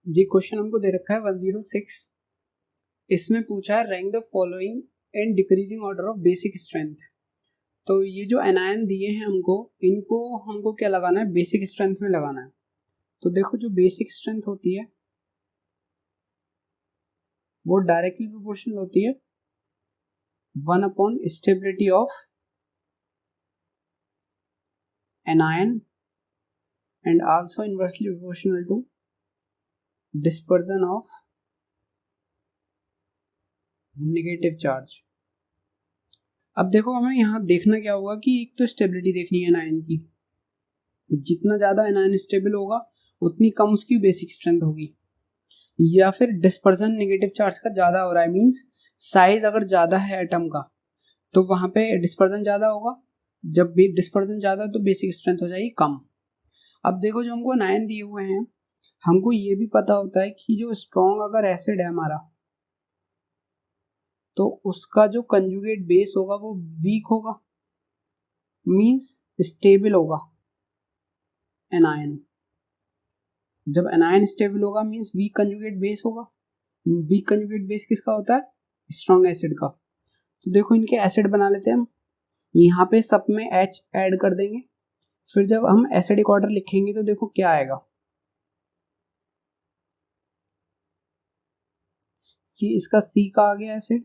जी question हमको दे रखा है 106। इसमें पूछा है rank the following in decreasing order of basic strength. तो ये जो एनायन दिए हैं इनको हमको क्या लगाना है, बेसिक स्ट्रेंथ में लगाना है। तो देखो जो बेसिक स्ट्रेंथ होती है वो डायरेक्टली प्रोपोर्शनल होती है 1 upon stability of anion and also inversely proportional to dispersion of negative charge. अब देखो हमें यहाँ देखना क्या होगा कि एक तो स्टेबिलिटी देखनी है एनायन की, जितना ज्यादा एनायन स्टेबल होगा उतनी कम उसकी बेसिक स्ट्रेंथ होगी, या फिर डिस्पर्जन नेगेटिव चार्ज का ज्यादा हो रहा है, मींस साइज अगर ज्यादा है एटम का तो वहां पे डिस्पर्जन ज्यादा होगा, जब भी डिस्पर्जन ज्यादा तो बेसिक स्ट्रेंथ हो जाएगी कम। अब देखो जो हमको एनायन दिए हुए हैं, हमको ये भी पता होता है कि जो स्ट्रॉन्ग अगर एसिड है हमारा तो उसका जो कंजुगेट बेस होगा वो वीक होगा, मींस स्टेबल होगा एनायन। जब एनायन स्टेबल होगा मींस वीक कंजुगेट बेस होगा। वीक कंजुगेट बेस किसका होता है, स्ट्रॉन्ग एसिड का। तो देखो इनके एसिड बना लेते हैं हम, यहाँ पे सब में H ऐड कर देंगे, फिर जब हम एसिडिक ऑर्डर लिखेंगे तो देखो क्या आएगा कि इसका C का आ गया एसिड,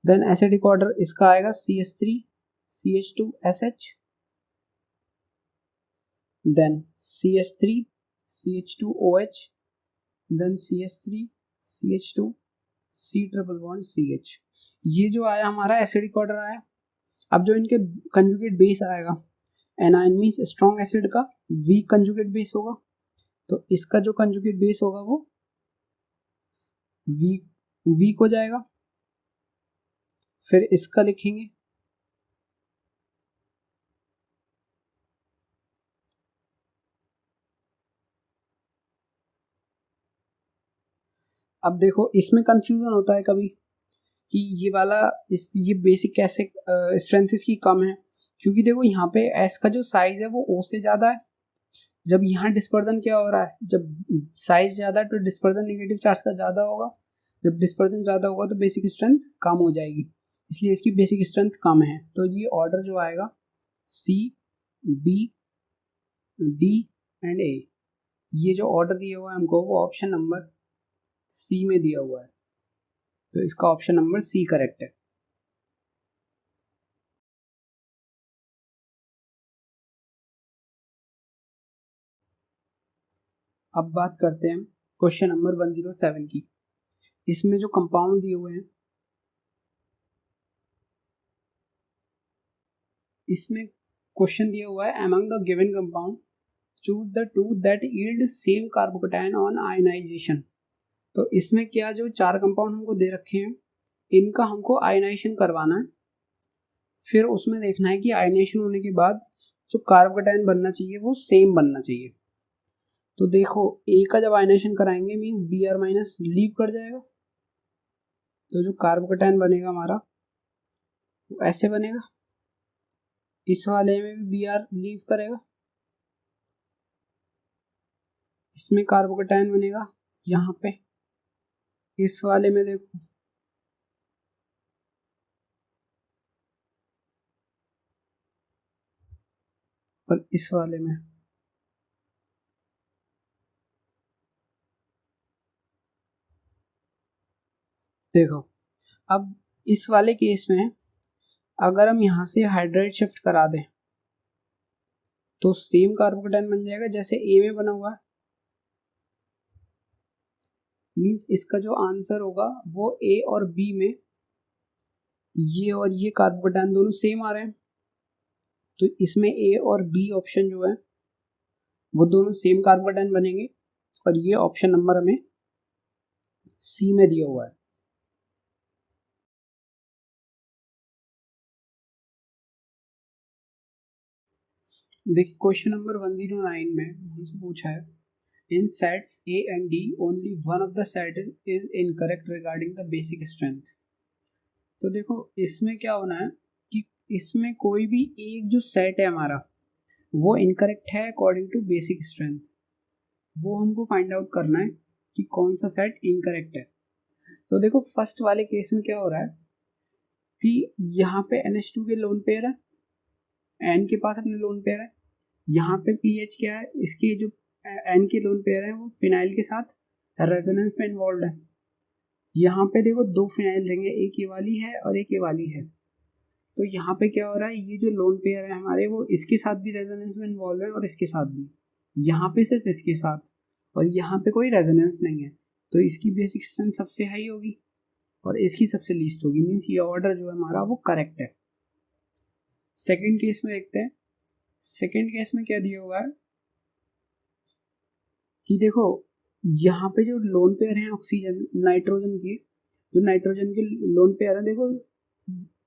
देन एसिडिक ऑर्डर इसका आएगा CH3 CH2SH, then CH3 CH2OH, then CH3 CH2 C triple bond CH। ये जो आया हमारा एसिडिक ऑर्डर आया। अब जो इनके कंजुगेट बेस आएगा, एनायन मींस स्ट्रॉन्ग एसिड का वीक कंजुगेट बेस होगा, तो इसका जो कंजुगेट बेस होगा वो वीक हो जाएगा। फिर इसका लिखेंगे, अब देखो इसमें कंफ्यूजन होता है कभी कि ये वाला ये बेसिक कैसे स्ट्रेंथ इसकी कम है, क्योंकि देखो यहाँ पे एस का जो साइज है वो ओ से ज्यादा है। जब यहाँ डिस्पर्जन क्या हो रहा है, जब साइज ज्यादा है तो डिस्पर्जन नेगेटिव चार्ज का ज्यादा होगा, जब डिस्पर्जन ज्यादा होगा तो बेसिक स्ट्रेंथ कम हो जाएगी, इसलिए इसकी बेसिक स्ट्रेंथ कम है। तो ये ऑर्डर जो आएगा C B D and A, ये जो ऑर्डर दिया हुआ है हमको वो ऑप्शन नंबर C में दिया हुआ है, तो इसका ऑप्शन नंबर C करेक्ट है। अब बात करते हैं क्वेश्चन नंबर 107 की। इसमें जो कंपाउंड दिए हुए हैं, इसमें क्वेश्चन दिया हुआ है among the given compound choose the two that yield same carbocation on ionization. तो इसमें क्या जो 4 कंपाउंड हमको दे रखे हैं इनका हमको आयनाइजेशन करवाना है, फिर उसमें देखना है कि आयनाइजेशन होने के बाद जो कार्बोकेटायन बनना चाहिए वो सेम बनना चाहिए। तो देखो ए का जब आयनाइजेशन कराएंगे मींस Br माइनस लीव कर जाएगा, तो जो कार्बोकेटायन बनेगा हमारा वो ऐसे बनेगा, इस वाले में भी Br लीव करेगा, इसमें कार्बोकेटायन बनेगा यहाँ पे, इस वाले में देखो और इस वाले में। देखो अब इस वाले केस में अगर हम यहाँ से हाइड्राइड शिफ्ट करा दें तो सेम कार्बोकेटायन बन जाएगा जैसे ए में बना हुआ है, मींस इसका जो आंसर होगा वो ए और बी में ये और ये कार्बोकेटायन दोनों सेम आ रहे हैं, तो इसमें ए और बी ऑप्शन जो है वो दोनों सेम कार्बोकेटायन बनेंगे, और ये ऑप्शन नंबर हमें सी में दिया हुआ है। देखिए क्वेश्चन नंबर 109 में हमसे पूछा है इन sets A and D only one of the set is incorrect regarding the basic strength। तो देखो इसमें क्या होना है कि इसमें कोई भी एक जो सेट है हमारा वो इनकरेक्ट है अकॉर्डिंग टू बेसिक स्ट्रेंथ, वो हमको फाइंड आउट करना है कि कौन सा सेट इनकरेक्ट है। तो देखो फर्स्ट वाले केस में क्या हो रहा है कि यहाँ पे NH2 के लोन पेयर है, N के पास अपने लोन पेयर है, यहाँ पे पीएच क्या है, इसके जो N के लोन पेयर है वो फिनाइल के साथ रेजोनेंस में इन्वॉल्व है। यहाँ पे देखो दो फिनाइल रिंग है, एक ये वाली है और एक ये वाली है। तो यहाँ पे क्या हो रहा है, ये जो लोन पेयर है हमारे वो इसके साथ भी रेजोनेंस में इन्वॉल्व है और इसके साथ भी, यहाँ पे सिर्फ इसके साथ, और यहाँ पे कोई रेजोनेंस नहीं है। तो इसकी बेसिक स्ट्रेंथ सबसे हाई होगी और इसकी सबसे लीस्ट होगी, मीन्स ये ऑर्डर जो है हमारा वो करेक्ट है। सेकेंड केस में देखते हैं। सेकेंड केस में क्या दिया हुआ है कि देखो यहाँ पे जो लोन पेयर है ऑक्सीजन नाइट्रोजन के, जो नाइट्रोजन के लोन पेयर है, देखो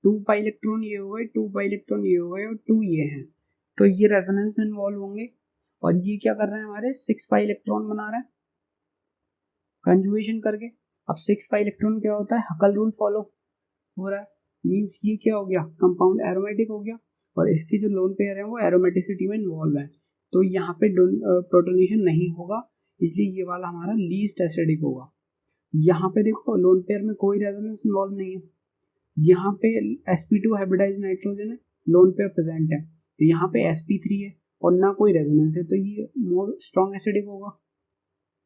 2 पाई इलेक्ट्रॉन ये हो गए, 2 पाई इलेक्ट्रॉन ये हो गए और 2 ये हैं। तो ये रेजोनेंस में इन्वॉल्व होंगे और ये क्या कर रहे हैं हमारे 6 पाई इलेक्ट्रॉन बना रहे हैं कंजुगेशन करके। अब 6 पाई इलेक्ट्रॉन क्या होता है, हकल रूल फॉलो हो रहा है, मीन्स ये क्या हो गया, कंपाउंड एरोमेटिक हो गया और इसके जो लोन पेयर है वो एरोमेटिसिटी में इन्वॉल्व है। तो यहाँ पे प्रोटोनेशन नहीं होगा, इसलिए ये वाला हमारा लीस्ट एसिडिक होगा। यहाँ पे देखो लोन पेयर में कोई रेजोनेंस इन्वॉल्व नहीं है, यहाँ पे sp2 हाइब्रिडाइज नाइट्रोजन है, लोन पेयर प्रेजेंट है, यहाँ पे sp3 है और ना कोई रेजोनेंस है, तो ये मोर स्ट्रॉन्ग एसिडिक होगा,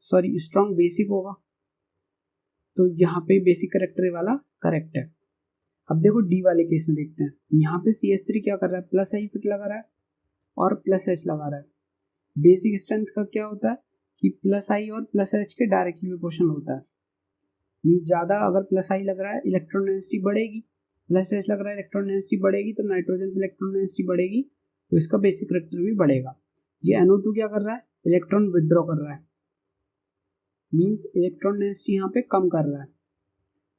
सॉरी स्ट्रॉन्ग बेसिक होगा। तो यहाँ पे बेसिक करेक्टर वाला करेक्ट है। अब देखो डी वाले केस में देखते हैं, यहाँ पे CH3 क्या कर रहा है, प्लस आई इफेक्ट लगा रहा है और प्लस H लगा रहा है। बेसिक स्ट्रेंथ का क्या होता है कि प्लस आई और प्लस H के डायरेक्टली प्रोपोर्शनल होता है, मीन ज़्यादा अगर प्लस आई लग रहा है इलेक्ट्रॉन डेंसिटी बढ़ेगी, प्लस H लग रहा है इलेक्ट्रॉन डेंसिटी बढ़ेगी, तो नाइट्रोजन की इलेक्ट्रॉन डेंसिटी बढ़ेगी तो इसका बेसिक करेक्टर भी बढ़ेगा। ये NO2 क्या कर रहा है, इलेक्ट्रॉन विड्रॉ कर रहा है, मीन्स इलेक्ट्रॉन डेंसिटी यहाँ पे कम कर रहा है,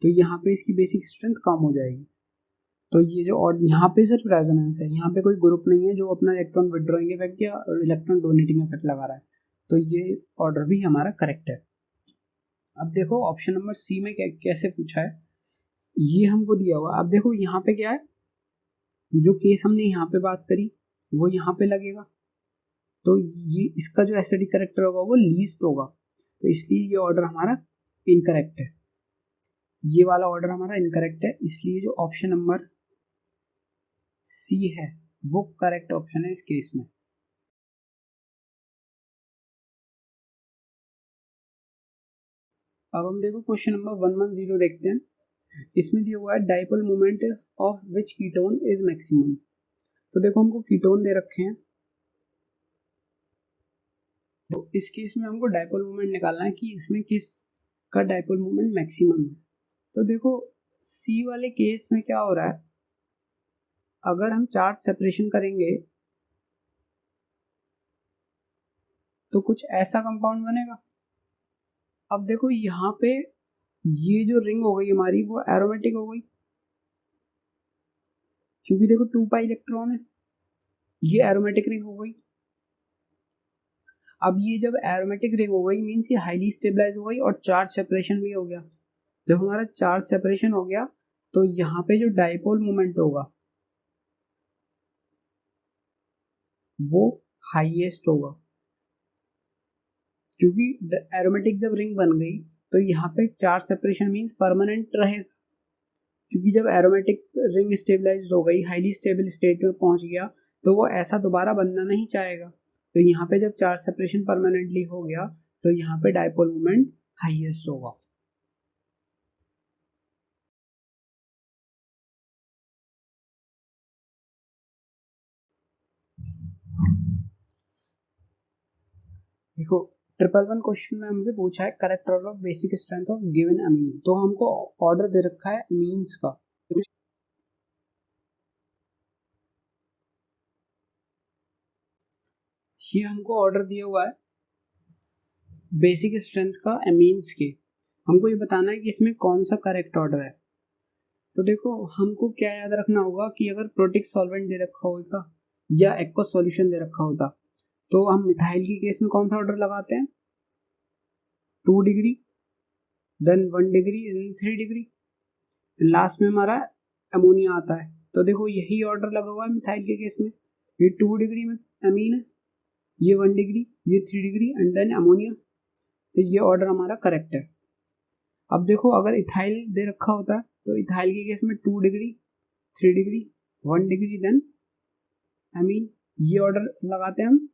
तो यहाँ पे इसकी बेसिक स्ट्रेंथ कम हो जाएगी। तो ये जो और यहाँ पे सिर्फ रेजोनेंस है, यहाँ पे कोई ग्रुप नहीं है जो अपना इलेक्ट्रॉन विड्रॉइंग इफेक्ट या इलेक्ट्रॉन डोनेटिंग इफेक्ट लगा रहा है, तो ये ऑर्डर भी हमारा करेक्ट है। अब देखो ऑप्शन नंबर सी में कैसे पूछा है, ये हमको दिया हुआ। अब देखो यहाँ पे क्या है, जो केस हमने यहाँ पे बात करी वो यहाँ पे लगेगा, तो ये इसका जो एसिडिक करेक्टर होगा वो लीस्ट होगा, तो इसलिए ये ऑर्डर हमारा इनकरेक्ट है, ये वाला ऑर्डर हमारा इनकरेक्ट है, इसलिए जो ऑप्शन नंबर सी है वो करेक्ट ऑप्शन है इस केस में। अब हम देखो क्वेश्चन नंबर 110 देखते हैं। इसमें दिया हुआ है dipole moment of which ketone is maximum. तो देखो हमको कीटोन दे रखे हैं, तो इस केस में हमको डाइपोल मोमेंट निकालना है कि इसमें किस का डाइपोल मोमेंट मैक्सिमम है। तो देखो सी वाले केस में क्या हो रहा है, अगर हम चार्ज सेपरेशन करेंगे तो कुछ ऐसा कंपाउंड बनेगा। अब देखो यहाँ पे ये जो रिंग हो गई हमारी वो एरोमेटिक हो गई, क्योंकि देखो 2 पाई इलेक्ट्रॉन है, ये एरोमेटिक रिंग हो गई। अब ये जब एरोमेटिक रिंग हो गई मीन्स ये हाईली स्टेबलाइज हो गई और चार्ज सेपरेशन भी हो गया। जब हमारा चार्ज सेपरेशन हो गया तो यहाँ पे जो डाइपोल मोमेंट होगा वो हाईएस्ट होगा, क्योंकि एरोमेटिक जब रिंग बन गई तो यहाँ पे चार्ज सेपरेशन मीन्स परमानेंट रहेगा, क्योंकि जब एरोमेटिक रिंग स्टेबलाइज्ड हो गई, हाईली स्टेबल स्टेट में पहुंच गया, तो वो ऐसा दोबारा बनना नहीं चाहेगा। तो यहाँ पे जब चार्ज सेपरेशन परमानेंटली हो गया तो यहाँ पे डाइपोल मोमेंट हाईएस्ट होगा। देखो 111 क्वेश्चन में हमसे पूछा है correct order of basic strength of given amine, तो हमको ऑर्डर दे रखा है अमीन्स का। ये हमको ऑर्डर दिया हुआ है बेसिक स्ट्रेंथ का अमीन्स के, हमको ये बताना है कि इसमें कौन सा करेक्ट ऑर्डर है। तो देखो हमको क्या याद रखना होगा कि अगर प्रोटिक सॉल्वेंट दे रखा होगा या एक्वस सॉल्यूशन दे रखा होता तो हम मिथाइल की केस में कौन सा ऑर्डर लगाते हैं, 2 degree, then 1 degree, 3 degree, last में हमारा अमोनिया आता है। तो देखो यही ऑर्डर लगा हुआ है मिथाइल के केस में, ये 2 डिग्री में अमीन है, ये 1 डिग्री, ये 3 डिग्री एंड देन अमोनिया। तो ये ऑर्डर हमारा करेक्ट है। अब देखो अगर इथाइल दे रखा होता है तो इथाइल के केस में 2 degree, 3 degree, 1 degree, then amine, ये ऑर्डर लगाते हैं हम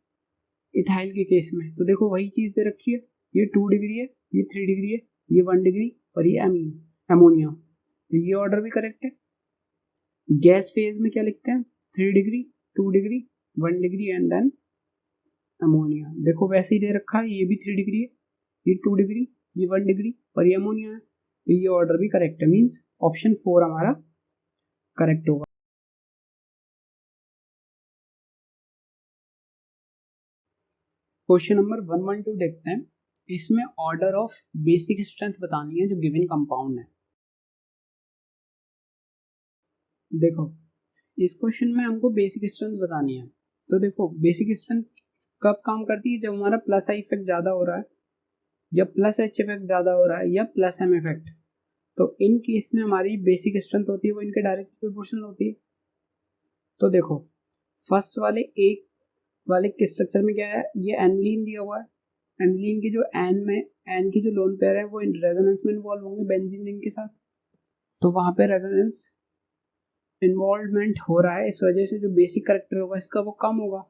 इथाइल के केस में। तो देखो वही चीज दे रखी है, ये 2 डिग्री है, ये 3 डिग्री है, ये 1 डिग्री और ये एमीन एमोनिया, तो ये ऑर्डर भी करेक्ट है। गैस फेज में क्या लिखते हैं, 3 degree, 2 degree, 1 degree and then ammonia. देखो वैसे ही दे रखा है, ये भी 3 डिग्री है, ये 2 डिग्री, ये 1 डिग्री और ये अमोनिया है, तो ये ऑर्डर भी करेक्ट है। मींस ऑप्शन 4 हमारा करेक्ट होगा। क्वेश्चन नंबर 112 देखते हैं। इसमें ऑर्डर ऑफ बेसिक स्ट्रेंथ बतानी है जो गिवन कंपाउंड है। देखो इस क्वेश्चन में हमको बेसिक स्ट्रेंथ बतानी है। तो देखो बेसिक स्ट्रेंथ कब काम करती है, जब हमारा प्लस आई इफेक्ट ज्यादा हो रहा है या प्लस एच इफेक्ट ज्यादा हो रहा है या प्लस एम इफेक्ट। तो इन केस में हमारी बेसिक स्ट्रेंथ होती है वो इनके डायरेक्ट प्रोपोर्शनल होती है। तो देखो फर्स्ट वाले एक वाले के स्ट्रक्चर में क्या है, ये एनिलीन दिया हुआ है। एनिलीन की जो एन की जो लोन पेयर है वो रेजोनेंस में इन्वॉल्व होंगे बेंजीन रिंग के साथ, तो वहां पे रेजोनेंस इन्वॉल्वमेंट हो रहा है, इस वजह से जो बेसिक कैरेक्टर होगा इसका वो कम होगा।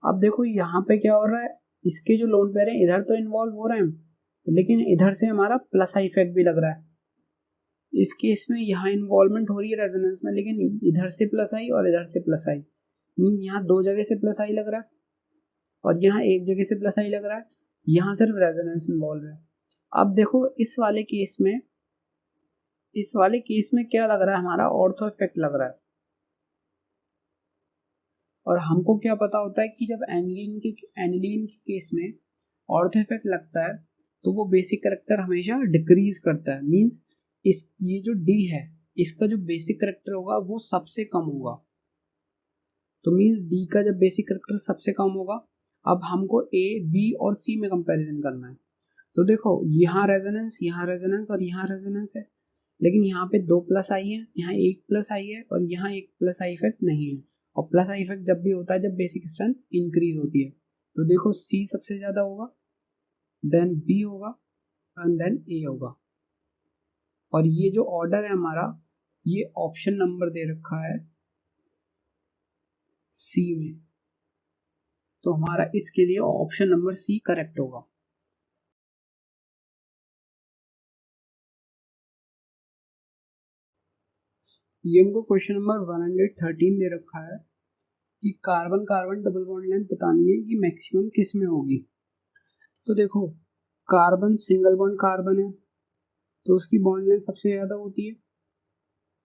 अब देखो यहाँ पे क्या हो रहा है, इसके जो लोन पेयर है इधर तो इन्वॉल्व हो रहे हैं लेकिन इधर से हमारा प्लस आई इफेक्ट भी लग रहा है। इस केस में यहाँ इन्वॉल्वमेंट हो रही है रेजोनेंस में, लेकिन इधर से प्लस आई और इधर से प्लस आई, मीन यहाँ 2 जगह से प्लस आई लग रहा है और यहाँ 1 जगह से प्लस आई लग रहा है, यहाँ सिर्फ रेजोनेंस इन्वॉल्व है। अब देखो इस वाले केस में क्या लग रहा है, हमारा ऑर्थो इफेक्ट लग रहा है। और हमको क्या पता होता है कि जब एनिलीन के केस में ऑर्थो इफेक्ट लगता है तो वो बेसिक कैरेक्टर हमेशा डिक्रीज करता है। मींस ये जो डी है इसका जो बेसिक कैरेक्टर होगा वो सबसे कम होगा। तो मींस डी का जब बेसिक कैरेक्टर सबसे कम होगा, अब हमको ए बी और सी में कंपैरिजन करना है। तो देखो यहाँ रेजोनेंस और यहाँ रेजोनेंस है, लेकिन यहाँ पे 2 प्लस आई है, यहाँ 1 प्लस आई है और यहाँ 1 प्लस आई इफेक्ट नहीं है। और प्लस आई इफेक्ट जब भी होता है जब बेसिक स्ट्रेंथ इंक्रीज होती है। तो देखो सी सबसे ज्यादा होगा, देन बी होगा एंड देन ए होगा। और ये जो ऑर्डर है हमारा, ये ऑप्शन नंबर दे रखा है सी में, तो हमारा इसके लिए ऑप्शन नंबर सी करेक्ट होगा। ये हमको क्वेश्चन नंबर 113 दे रखा है कि carbon carbon double bond length बतानी है कि मैक्सिमम किस में होगी। तो देखो कार्बन सिंगल बॉन्ड कार्बन है तो उसकी बॉन्ड लेंथ सबसे ज्यादा होती है,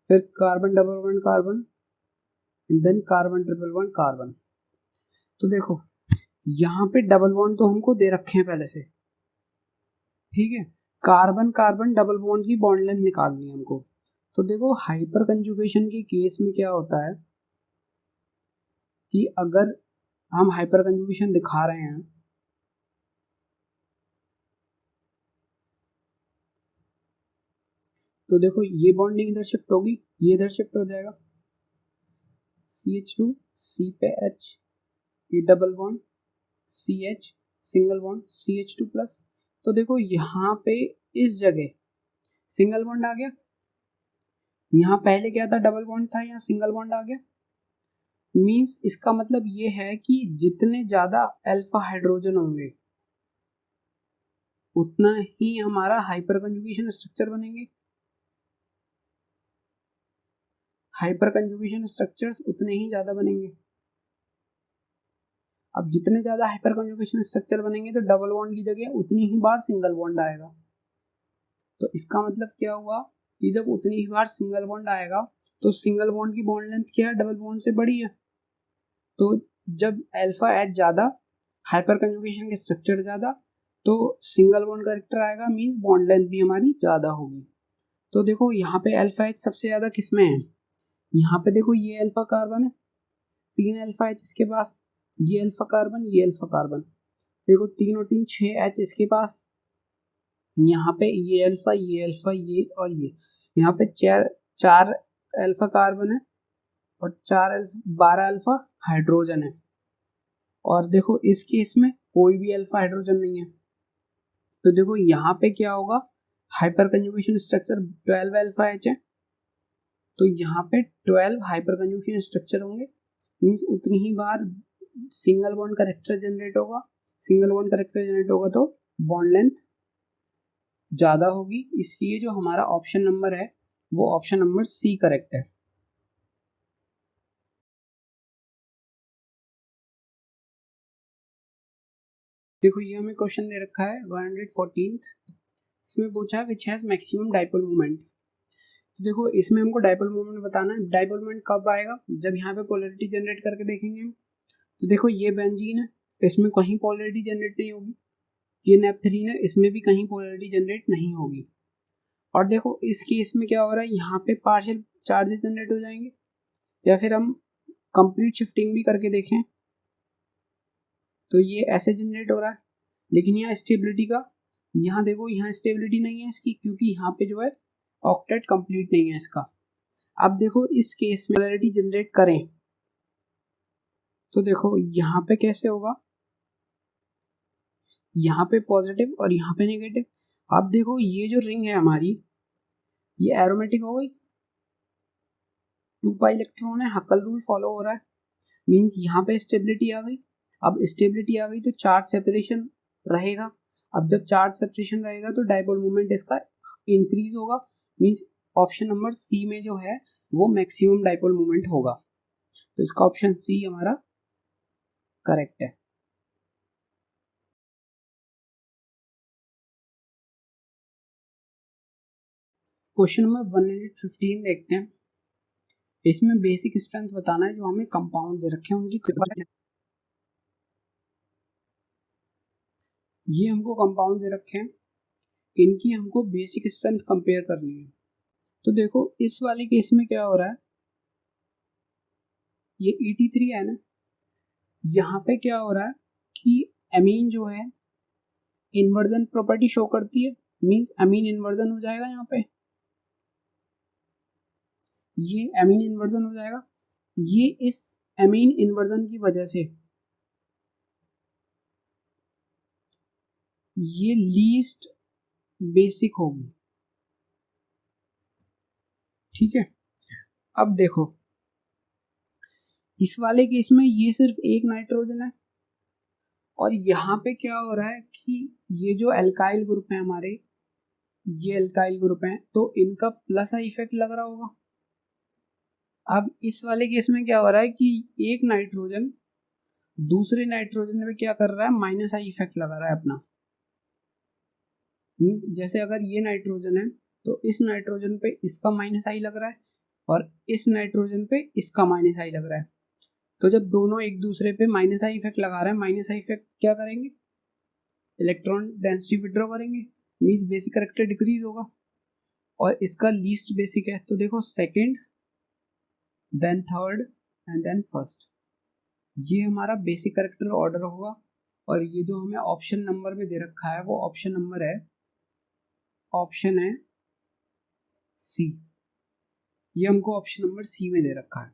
फिर carbon double bond carbon, then carbon triple bond carbon. तो देखो यहाँ पे डबल बॉन्ड तो हमको दे रखे हैं पहले से, ठीक है। कार्बन कार्बन डबल बॉन्ड की बॉन्ड लेंथ निकालनी है हमको। तो देखो हाइपर कंजुगेशन के केस में क्या होता है कि अगर हम हाइपर कंजुगेशन दिखा रहे हैं तो देखो ये बॉन्डिंग इधर शिफ्ट होगी, ये इधर शिफ्ट हो जाएगा, CH2 C पे H, ये double bond CH single bond CH2 plus. तो देखो यहाँ पे इस जगह सिंगल बॉन्ड आ गया, यहाँ पहले क्या था डबल बॉन्ड था, यहाँ सिंगल बॉन्ड आ गया। मींस इसका मतलब ये है कि जितने ज्यादा अल्फा हाइड्रोजन होंगे उतना ही हमारा हाइपर कंजुगेशन स्ट्रक्चर बनेंगे, हाइपर कंजुगेशन स्ट्रक्चर्स उतने ही ज्यादा बनेंगे। अब जितने ज्यादा हाइपर कंजुगेशन स्ट्रक्चर बनेंगे तो डबल बॉन्ड की जगह उतनी ही बार सिंगल बॉन्ड आएगा। तो इसका मतलब क्या हुआ कि जब उतनी ही बार सिंगल बॉन्ड आएगा तो सिंगल बॉन्ड की बॉन्ड लेंथ क्या है, डबल बॉन्ड से बड़ी है। तो जब अल्फा एच ज्यादा, हाइपर कंजुगेशन के स्ट्रक्चर ज्यादा, तो सिंगल बॉन्ड कैरेक्टर आएगा, मींस बॉन्ड लेंथ भी हमारी ज्यादा होगी। तो देखो यहाँ पे अल्फा एच सबसे ज्यादा किसमें है, यहाँ पे देखो ये अल्फा कार्बन है, 3 अल्फा एच इसके पास, ये अल्फा कार्बन, ये अल्फा कार्बन, देखो 3 और 3 6 एच इसके पास, यहाँ पे ये अल्फा ये और ये, यहाँ पे 4 अल्फा कार्बन है और 12 अल्फा हाइड्रोजन है। और देखो इस केस में कोई भी अल्फा हाइड्रोजन नहीं है, तो देखो यहाँ पे क्या होगा, hyper conjugation structure 12 alpha H है, तो यहाँ पे 12 हाइपर कंजुगेशन स्ट्रक्चर होंगे, मीन्स उतनी ही बार सिंगल बॉन्ड करेक्टर जनरेट होगा। सिंगल बॉन्ड करेक्टर जनरेट होगा तो बॉन्ड लेंथ ज्यादा होगी, इसलिए जो हमारा ऑप्शन नंबर है वो ऑप्शन नंबर सी करेक्ट है। देखो ये हमें क्वेश्चन दे रखा है 114th, इसमें पूछा है which has maximum dipole moment. तो देखो इसमें हमको डाइपोल मोमेंट बताना है। डाइपोल मोमेंट कब आएगा, जब यहाँ पे पोलैरिटी जनरेट करके देखेंगे हम। तो देखो ये बेंजीन है, इसमें कहीं पोलैरिटी जनरेट नहीं होगी। ये नेपथलीन है, इसमें भी कहीं पोलैरिटी जनरेट नहीं होगी। और देखो इस केस में क्या हो रहा है, यहाँ पे पार्शियल चार्जेस जनरेट हो जाएंगे, या फिर हम कंप्लीट शिफ्टिंग भी करके देखें तो ये ऐसे जनरेट हो रहा है। लेकिन यहाँ स्टेबिलिटी का, यहाँ देखो यहाँ स्टेबिलिटी नहीं है इसकी, क्योंकि यहाँ पे जो है ऑक्टेट कंप्लीट नहीं है इसका। अब देखो इस केस में पोलैरिटी जनरेट करें तो देखो यहाँ पे कैसे होगा, यहाँ पे पॉजिटिव और यहाँ पे नेगेटिव। अब देखो ये जो रिंग है हमारी, ये एरोमेटिक हो गई, 2 पाई इलेक्ट्रॉन है, हकल रूल फॉलो हो रहा है, मींस यहाँ पे स्टेबिलिटी आ गई। अब स्टेबिलिटी आ गई तो चार्ज सेपरेशन रहेगा। अब जब चार्ज सेपरेशन रहेगा तो डाइपोल मोमेंट इसका इंक्रीज होगा, मींस ऑप्शन नंबर सी में जो है वो मैक्सिमम डाइपोल मोमेंट होगा। तो इसका ऑप्शन सी हमारा करेक्ट है। क्वेश्चन नंबर 115 देखते हैं। इसमें बेसिक स्ट्रेंथ बताना है, जो हमें कंपाउंड दे रखे हैं उनकी। ये हमको कंपाउंड दे रखे हैं, इनकी हमको बेसिक स्ट्रेंथ कंपेयर करनी है। तो देखो इस वाले केस में क्या हो रहा है, ये ET3 है ना, यहाँ पे क्या हो रहा है कि एमीन जो है इन्वर्जन प्रॉपर्टी शो करती है, मींस एमीन इन्वर्जन हो जाएगा। यहाँ पे ये एमीन इन्वर्जन हो जाएगा। ये इस एमीन इन्वर्जन की वजह से ये लीस्ट बेसिक होगी, ठीक है। अब देखो इस वाले केस में ये सिर्फ एक नाइट्रोजन है, और यहाँ पे क्या हो रहा है कि ये जो एल्काइल ग्रुप है हमारे, ये एल्काइल ग्रुप है, तो इनका प्लस आई इफेक्ट लग रहा होगा। अब इस वाले केस में क्या हो रहा है कि एक नाइट्रोजन दूसरे नाइट्रोजन पे क्या कर रहा है, माइनस आई इफेक्ट लगा रहा है अपना। जैसे अगर ये नाइट्रोजन है तो इस नाइट्रोजन पे इसका माइनस आई लग रहा है, और इस नाइट्रोजन पे इसका माइनस आई लग रहा है। तो जब दोनों एक दूसरे पे माइनस आई इफेक्ट लगा रहे हैं, माइनस आई इफेक्ट क्या करेंगे, इलेक्ट्रॉन डेंसिटी विड्रॉ करेंगे, मींस बेसिक कैरेक्टर डिक्रीज होगा। और इसका लीस्ट बेसिक है, तो देखो second, then third and then first, ये हमारा बेसिक कैरेक्टर ऑर्डर होगा। और ये जो हमें ऑप्शन नंबर में दे रखा है वो ऑप्शन नंबर है, ऑप्शन है सी। ये हमको ऑप्शन नंबर सी में दे रखा है।